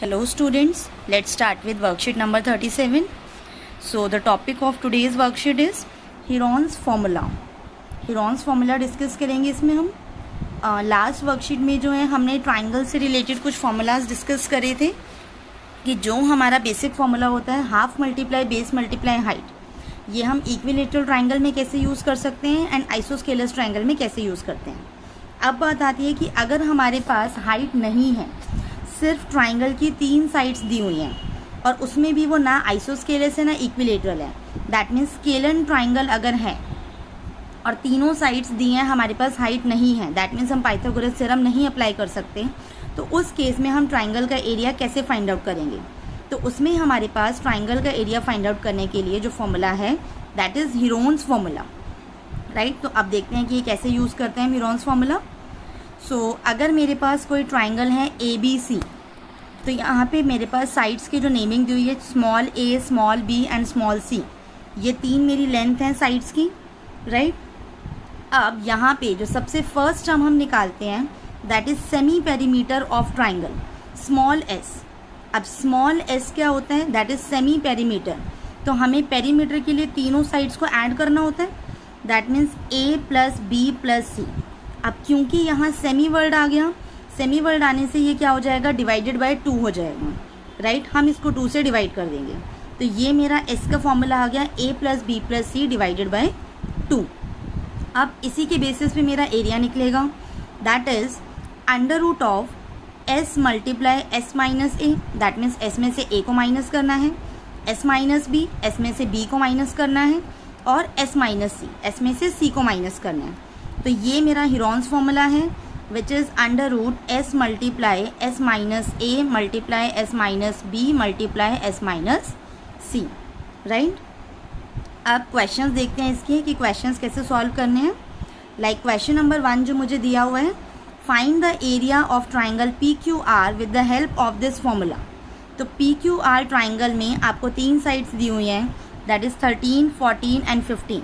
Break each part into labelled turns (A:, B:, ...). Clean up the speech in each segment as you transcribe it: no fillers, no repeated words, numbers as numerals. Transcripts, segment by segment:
A: Hello students, let's start with worksheet number 37. So the topic of today's worksheet is Heron's formula. Heron's formula discuss करेंगे इसमें हम. Last worksheet में जो है हमने ट्राइंगल से रिलेटेड कुछ फॉर्मूलाज डिस्कस करे थे कि जो हमारा बेसिक फार्मूला होता है half multiply base multiply height, ये हम इक्विलेटरल ट्राइंगल में कैसे यूज़ कर सकते हैं एंड आइसोस्केलस ट्राइंगल में कैसे यूज़ करते हैं. अब बात आती है कि अगर हमारे पास हाइट नहीं है, सिर्फ ट्राइंगल की 3 साइड्स दी हुई हैं और उसमें भी वो ना आइसोस्केलस है ना इक्विलेटरल है, दैट मीन्स स्केलन ट्राइंगल अगर है और तीनों साइड्स दी हैं, हमारे पास हाइट नहीं है, दैट मीन्स हम पाइथागोरस थ्योरम नहीं अप्लाई कर सकते. तो उस केस में हम ट्राइंगल का एरिया कैसे फाइंड आउट करेंगे? तो उसमें हमारे पास ट्राइंगल का एरिया फाइंड आउट करने के लिए जो फॉर्मूला है that is Heron's formula, right. तो अब देखते हैं कि ये कैसे यूज़ करते हैं हीरोन्स फार्मूला. सो अगर मेरे पास कोई ट्राइंगल है ए बी सी, तो यहाँ पे मेरे पास साइड्स की जो नेमिंग दी हुई है small A, small B and small C, ये 3 मेरी लेंथ हैं साइड्स की, राइट. अब यहाँ पे जो सबसे फर्स्ट टर्म हम निकालते हैं that is semi perimeter of triangle small S. अब स्मॉल एस क्या होता है? That is semi perimeter. तो हमें पेरीमीटर के लिए तीनों साइड्स को ऐड करना होता है, that means A plus B plus C. अब क्योंकि यहाँ सेमी वर्ड आ गया, सेमी वर्ड आने से ये क्या हो जाएगा? डिवाइडेड बाय 2 हो जाएगा, राइट. हम इसको 2 से डिवाइड कर देंगे. तो ये मेरा एस का फॉर्मूला आ गया A plus B plus C divided by 2. अब इसी के बेसिस पे मेरा एरिया निकलेगा, that is under root of S multiply S minus A, that means S में से ए को माइनस करना है, एस माइनस बी, एस में से बी को माइनस करना है, और एस माइनस सी, एस में से सी को माइनस करना है. तो ये मेरा हीरोन्स फॉर्मूला है which is under root s multiply S minus a multiply S minus b multiply S minus c, right. अब क्वेश्चंस देखते हैं इसके कि क्वेश्चंस कैसे सॉल्व करने हैं. लाइक क्वेश्चन नंबर 1 जो मुझे दिया हुआ है, find the area of triangle P Q are with the help of this formula. तो पी क्यू आर ट्राइंगल में आपको 3 साइड्स दी हुई हैं, दैट इज़ 13, 14 एंड 15.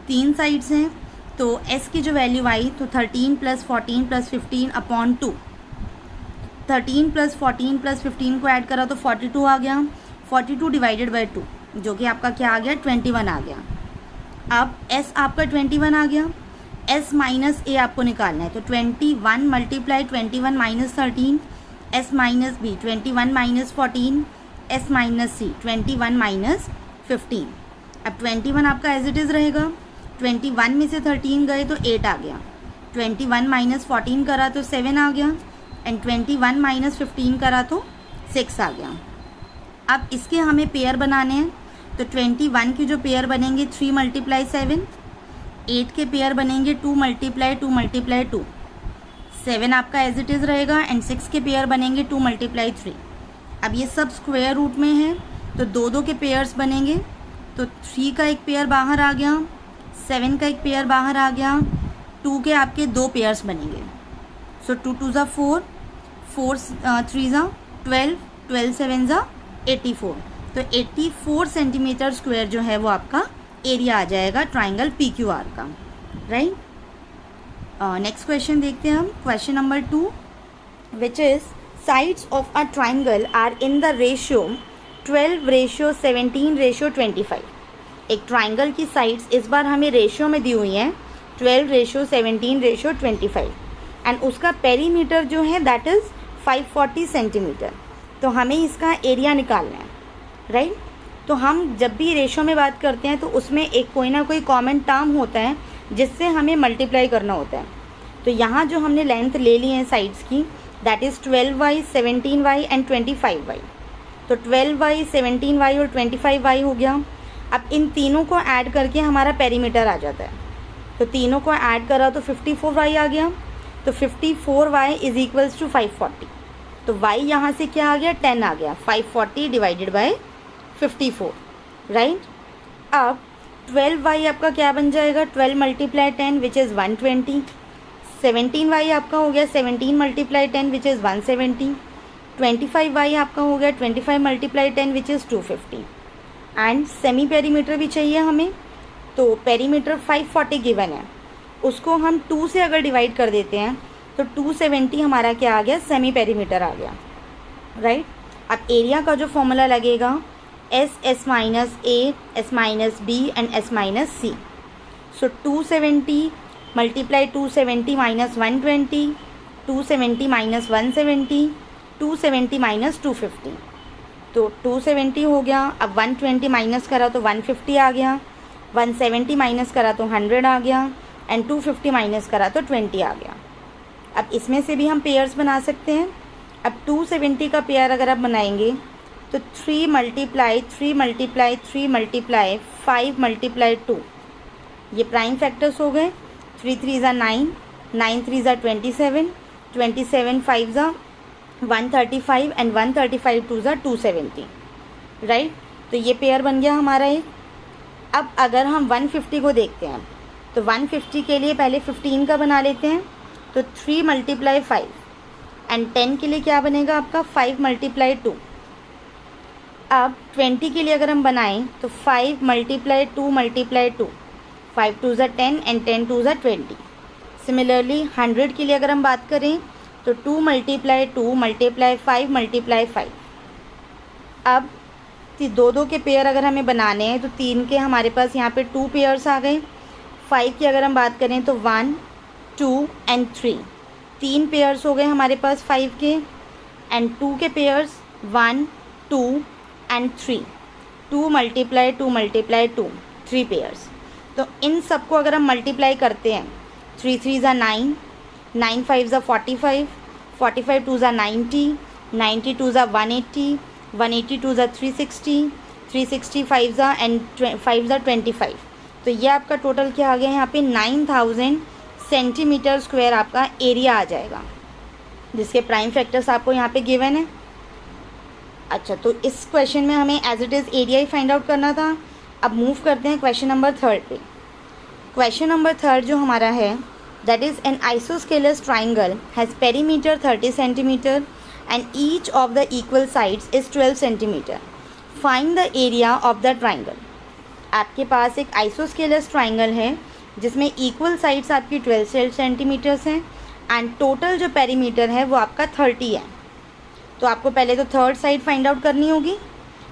A: 3 साइड्स हैं. तो s की जो वैल्यू आई तो 13 plus 14 plus 15 upon 2. 13 plus 14 plus 15 को ऐड करा तो 42 आ गया. 42 डिवाइडेड बाई 2 जो कि आपका क्या आ गया? 21 आ गया. अब s आपका 21 आ गया. s माइनस a आपको निकालना है, तो 21 multiply 21 minus 13, s minus b 21 minus 14, s minus c 21 minus 15. अब 21 आपका एज इट इज़ रहेगा. 21 में से 13 गए तो 8 आ गया. 21 माइनस 14 करा तो 7 आ गया एंड 21 माइनस 15 करा तो 6 आ गया. अब इसके हमें पेयर बनाने हैं, तो 21 के जो पेयर बनेंगे 3 मल्टीप्लाई 7, 8 के पेयर बनेंगे 2 मल्टीप्लाई 2 मल्टीप्लाई 2, 7 आपका एज इट इज़ रहेगा एंड 6 के पेयर बनेंगे 2 मल्टीप्लाई 3. अब ये सब स्क्वायर रूट में है तो 2 के पेयर्स बनेंगे, तो 3 का एक पेयर बाहर आ गया, 7 का एक पेयर बाहर आ गया, 2 के आपके 2 पेयर्स बनेंगे. सो 2 2 ज़ा 4, 4 3 ज़ा 12, 12 7 ज़ा 84. तो 84 सेंटीमीटर स्क्वायर जो है वो आपका एरिया आ जाएगा ट्राइंगल पी क्यू आर का, राइट. नेक्स्ट क्वेश्चन देखते हैं हम. Question number 2 which is sides of a triangle are in the ratio 12:17:25. एक ट्राइंगल की साइड्स इस बार हमें रेशियो में दी हुई हैं 12:17:25 एंड उसका पेरीमीटर जो है दैट इज़ 540 सेंटीमीटर. तो हमें इसका एरिया निकालना है, राइट. तो हम जब भी रेशियो में बात करते हैं तो उसमें एक कोई ना कोई कॉमन टर्म होता है जिससे हमें मल्टीप्लाई करना होता है. तो यहाँ जो हमने लेंथ ले ली है साइड्स की that is 12y, 17y and 25y. तो 12y, 17y और 25y हो गया. अब इन तीनों को ऐड करके हमारा पेरीमीटर आ जाता है. तो तीनों को ऐड करा तो 54y आ गया. तो 54y इज इक्वल्स टू 540. तो y यहाँ से क्या आ गया? 10 आ गया. 540 डिवाइडेड बाय 54, राइट. अब 12y आपका क्या बन जाएगा? 12 मल्टीप्लाई 10 विच इज़ 120. 17y आपका हो गया 17 मल्टीप्लाई 10 विच इज़ 170. 25y आपका हो गया 25 multiply 10 which is 250. And semi perimeter भी चाहिए हमें, तो पेरीमीटर 540 गिवन है, उसको हम 2 से अगर डिवाइड कर देते हैं तो 270 हमारा क्या आ गया? सेमी पेरीमीटर आ गया, राइट. अब एरिया का जो फॉर्मूला लगेगा s minus A, S minus b and s minus c. So 270 multiply 270 minus 120, 270 minus 170, 270 minus 250, तो 270 हो गया। अब 120 माइनस करा तो 150 आ गया, 170 माइनस करा तो 100 आ गया एंड 250 माइनस करा तो 20 आ गया। अब इसमें से भी हम पेयर्स बना सकते हैं। अब 270 का पेयर अगर आप बनाएंगे तो 3 मल्टीप्लाई 3 मल्टीप्लाई 3 मल्टीप्लाई 5 मल्टीप्लाई 2, ये प्राइम फैक्टर्स हो गए। 3 3 ज़ा 9, 9 3 ज़ा 27, 27 5 ज़ा 135 एंड 135 2 ज़ा 270, राइट। तो ये पेयर बन गया हमारा एक। अब अगर हम 150 को देखते हैं तो 150 के लिए पहले 15 का बना लेते हैं, तो 3 मल्टीप्लाई 5 एंड 10 के लिए क्या बनेगा आपका 5 मल्टीप्लाई 2। अब 20 के लिए अगर हम बनाएं तो 5 मल्टीप्लाई 2 मल्टीप्लाई 2, 5 2 ज़ा 10 एंड 10 2 ज़ा 20। सिमिलरली 100 के लिए अगर हम बात करें तो 2 मल्टीप्लाई 2 मल्टीप्लाई 5 मल्टीप्लाई 5। अब दो दो के पेयर अगर हमें बनाने हैं तो 3 के हमारे पास यहाँ पे 2 पेयर्स आ गए। 5 की अगर हम बात करें तो 1 2 एंड 3, 3 पेयर्स हो गए हमारे पास 5 के। एंड 2 के pairs 1 2 and 3, 2 multiply 2 multiply 2, 3 pairs. तो इन सबको अगर हम मल्टीप्लाई करते हैं 3 3 ज़ा 9, 9 5 ज़ा 45, 45 2 ज़ा 90, 90 2 ज़ा 180, 180 2 ज़ा 360, 360 5 ज़ा एंड 5 ज़ा 25। तो ये आपका टोटल क्या आ गया यहाँ पे 9000 सेंटीमीटर स्क्वायर आपका एरिया आ जाएगा, जिसके प्राइम फैक्टर्स आपको यहाँ पे गिवन है। अच्छा, तो इस क्वेश्चन में हमें एज इट इज़ एरिया ही फाइंड आउट करना था। अब मूव करते हैं क्वेश्चन नंबर 3 पे। क्वेश्चन नंबर 3 जो हमारा है, that is an isosceles triangle has perimeter 30 centimetre and each of the equal sides is 12 centimeter. Find the area of the triangle. आपके पास एक आइसोस्केलस ट्राइंगल है जिसमें इक्वल साइड्स आपकी 12 सेंटीमीटर्स हैं एंड टोटल जो पेरीमीटर है वो आपका 30 है। तो आपको पहले तो थर्ड साइड फाइंड आउट करनी होगी।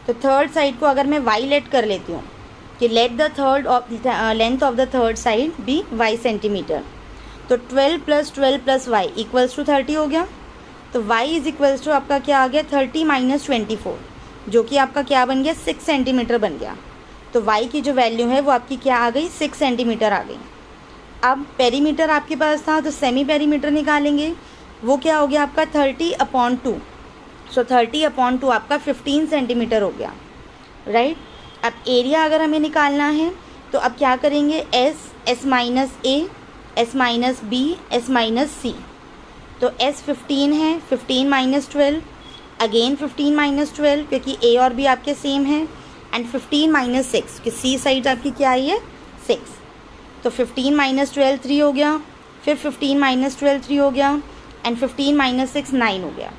A: तो थर्ड साइड को अगर मैं वाई लेट कर लेती हूँ कि let the third of length of the third side be y centimetre, तो 12 plus 12 plus y equals to 30 हो गया। तो y इज इक्वल्स टू आपका क्या आ गया 30 माइनस 24, जो कि आपका क्या बन गया 6 सेंटीमीटर बन गया। तो y की जो वैल्यू है वो आपकी क्या आ गई 6 सेंटीमीटर आ गई। अब पेरीमीटर आपके पास था तो सेमी पेरीमीटर निकालेंगे, वो क्या हो गया आपका 30/2। सो 30/2 आपका 15 सेंटीमीटर हो गया, राइट। अब एरिया अगर हमें निकालना है तो अब क्या करेंगे एस माइनस ए, S minus B, S minus C. तो S 15 है, 15 माइनस 12, अगेन 15 माइनस 12 क्योंकि A और B आपके सेम हैं, एंड 15 माइनस 6 कि C साइड आपकी क्या आई है 6। तो 15 माइनस 12 3 हो गया, फिर 15 माइनस 12 3 हो गया एंड 15 माइनस 6 9 हो गया।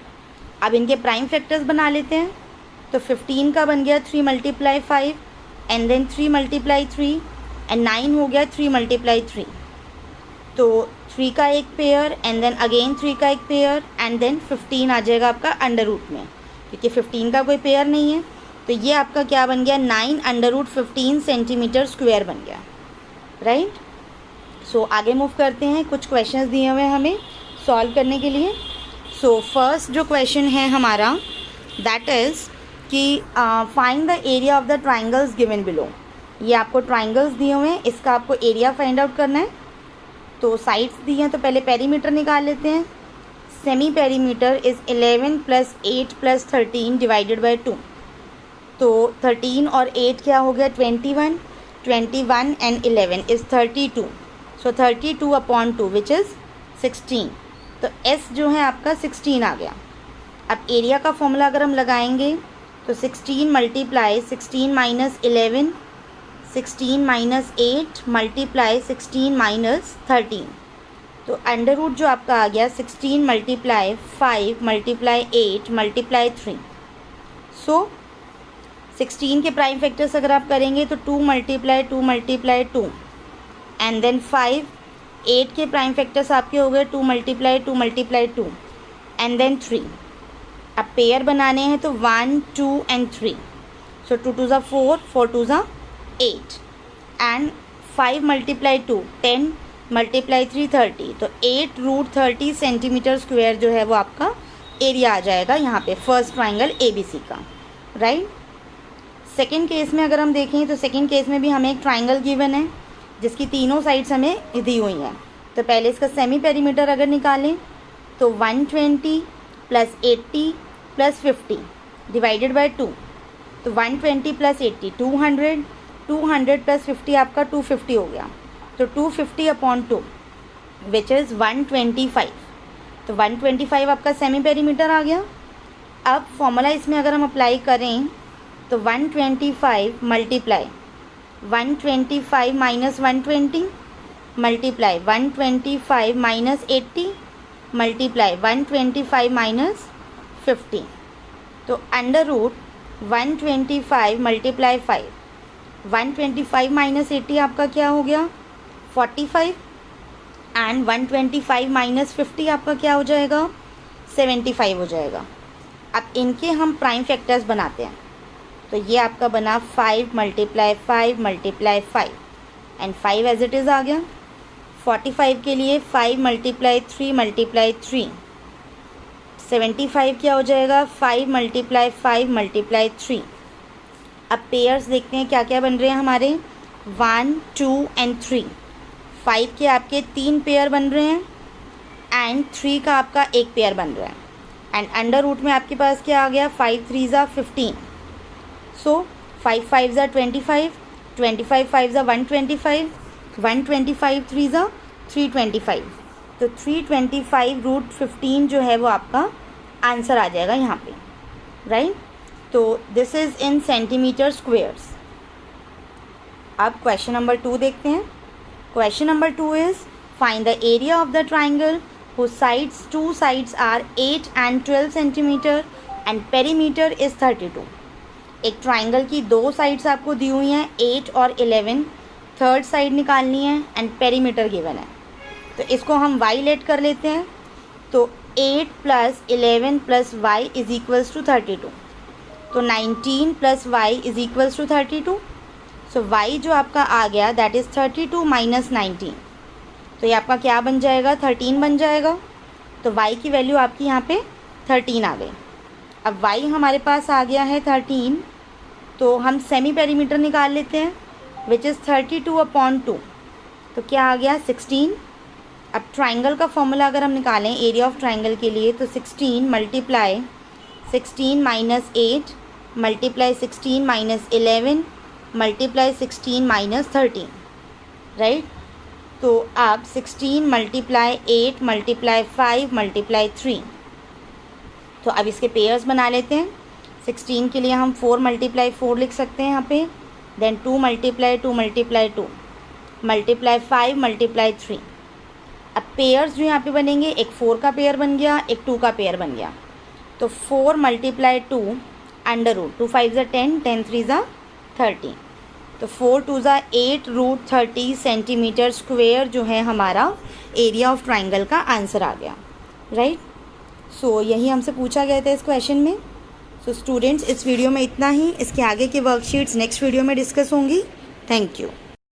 A: अब इनके प्राइम फैक्टर्स बना लेते हैं। तो 15 का बन गया 3 multiply 5 and then 3 multiply 3 and 9 हो गया 3 मल्टीप्लाई 3। तो 3 का एक पेयर एंड देन अगेन 3 का एक पेयर एंड देन 15 आ जाएगा आपका अंडर रूट में, क्योंकि 15 का कोई पेयर नहीं है। तो ये आपका क्या बन गया 9 अंडर रूट 15 सेंटीमीटर स्क्वायर बन गया, राइट। सो आगे मूव करते हैं, कुछ क्वेश्चंस दिए हुए हैं हमें सॉल्व करने के लिए। सो फर्स्ट जो क्वेश्चन है हमारा दैट इज़ कि find the area of the triangles given below. ये आपको ट्राइंगल्स दिए हुए हैं, इसका आपको एरिया फाइंड आउट करना है। तो साइड्स दी हैं तो पहले पेरीमीटर निकाल लेते हैं। Semi perimeter is 11 plus 8 plus 13 divided by 2। तो 13 और 8 क्या हो गया 21, 21 and 11 is 32। So 32/2 which is 16। तो S जो है आपका 16 आ गया। अब एरिया का फॉर्मूला अगर हम लगाएंगे तो 16 multiply 16 minus 11, 16 minus 8 multiply 16 minus 13। तो अंडर रूट जो आपका आ गया 16 मल्टीप्लाई 5 मल्टीप्लाई 8 मल्टीप्लाई 3। सो 16 के प्राइम फैक्टर्स अगर आप करेंगे तो 2 मल्टीप्लाई 2 मल्टीप्लाई 2 एंड देन 5। 8 के प्राइम फैक्टर्स आपके हो गए 2 मल्टीप्लाई 2 मल्टीप्लाई 2 एंड देन 3। अब पेयर बनाने हैं तो 1, 2 and 3. So 2 2s are 4, 4 2s are 8 and 5 multiply 2 10 multiply 3 30. तो 8 रूट 30 सेंटीमीटर स्क्वायर जो है वो आपका एरिया आ जाएगा यहाँ पे फर्स्ट ट्राइंगल ABC का, राइट. सेकेंड केस में अगर हम देखें तो सेकेंड केस में भी हमें एक ट्राइंगल गिवन है जिसकी तीनों साइड्स हमें दी हुई हैं. तो पहले इसका सेमी पेरीमीटर अगर निकालें तो 120 प्लस 80 प्लस 50 डिवाइडेड बाय 2. तो 120 प्लस 80 200, 200 प्लस 50 आपका 250 हो गया. तो 250 अपॉन 2 विच इज़ 125. तो 125 आपका सेमी पेरीमीटर आ गया. अब फॉर्मूला इसमें अगर हम अप्लाई करें तो 125 multiply 125 minus 120 multiply 125 minus 80 multiply 125 minus 50. तो अंडर रूट 125 मल्टीप्लाई 5. 125 माइनस 80 आपका क्या हो गया 45 एंड 125 माइनस 50 आपका क्या हो जाएगा 75 हो जाएगा. अब इनके हम प्राइम फैक्टर्स बनाते हैं. तो ये आपका बना 5 multiply 5 multiply 5 and 5 as it is आ गया. 45 के लिए 5 मल्टीप्लाई 3 मल्टीप्लाई 3 75 क्या हो जाएगा 5 मल्टीप्लाई 5 मल्टीप्लाई 3. अब पेयर्स देखते हैं क्या क्या बन रहे हैं हमारे 1 2 एंड 3. 5 के आपके 3 पेयर बन रहे हैं एंड 3 का आपका एक पेयर बन रहा है. एंड अंडर रूट में आपके पास क्या आ गया 5 3s are 15. So 5 5s are 25, 25 5s are 125, 125 3s are 325. तो 325 रूट 15 जो है वो आपका आंसर आ जाएगा यहाँ पे, राइट. तो this is in centimetre squares. अब क्वेश्चन नंबर 2 देखते हैं. Question number 2 is find the area of the triangle whose sides two sides are 8 and 12 centimetre and perimeter is 32. एक ट्राइंगल की दो साइड्स आपको दी हुई हैं 8 और 11. थर्ड साइड निकालनी है एंड पेरीमीटर गिवन है. तो इसको हम y लेट कर लेते हैं. तो 8 plus 11 plus y is equals to 32. तो 19 plus y is equals to 32. So y जो आपका आ गया दैट इज़ 32 माइनस 19. तो ये आपका क्या बन जाएगा 13 बन जाएगा. तो y की वैल्यू आपकी यहाँ पे 13 आ गई. अब y हमारे पास आ गया है 13. तो हम सेमी पेरीमीटर निकाल लेते हैं विच इज़ 32 अपॉन 2. तो क्या आ गया 16. अब ट्राइंगल का फॉर्मूला अगर हम निकालें एरिया ऑफ ट्राइंगल के लिए तो 16 multiply 16 minus 8 multiply 16 minus 11 multiply 16 minus 13, right. तो आप 16 मल्टीप्लाई 8 मल्टीप्लाई 5 मल्टीप्लाई 3. तो अब इसके पेयर्स बना लेते हैं. 16 के लिए हम 4 मल्टीप्लाई 4 लिख सकते हैं यहाँ पे. Then 2 multiply 2 multiply 2 multiply 5 multiply 3. अब पेयर्स जो यहाँ पे बनेंगे एक 4 का पेयर बन गया एक 2 का पेयर बन गया. तो 4 multiply 2 under root 2 5s are 10 10 3s are 30. तो 4 2s are 8 root 30 centimetre square जो है हमारा एरिया ऑफ ट्राइंगल का आंसर आ गया, राइट. सो यही हमसे पूछा गया था इस क्वेश्चन में. सो स्टूडेंट्स इस वीडियो में इतना ही. इसके आगे की वर्कशीट्स नेक्स्ट वीडियो में डिस्कस होंगी. Thank you.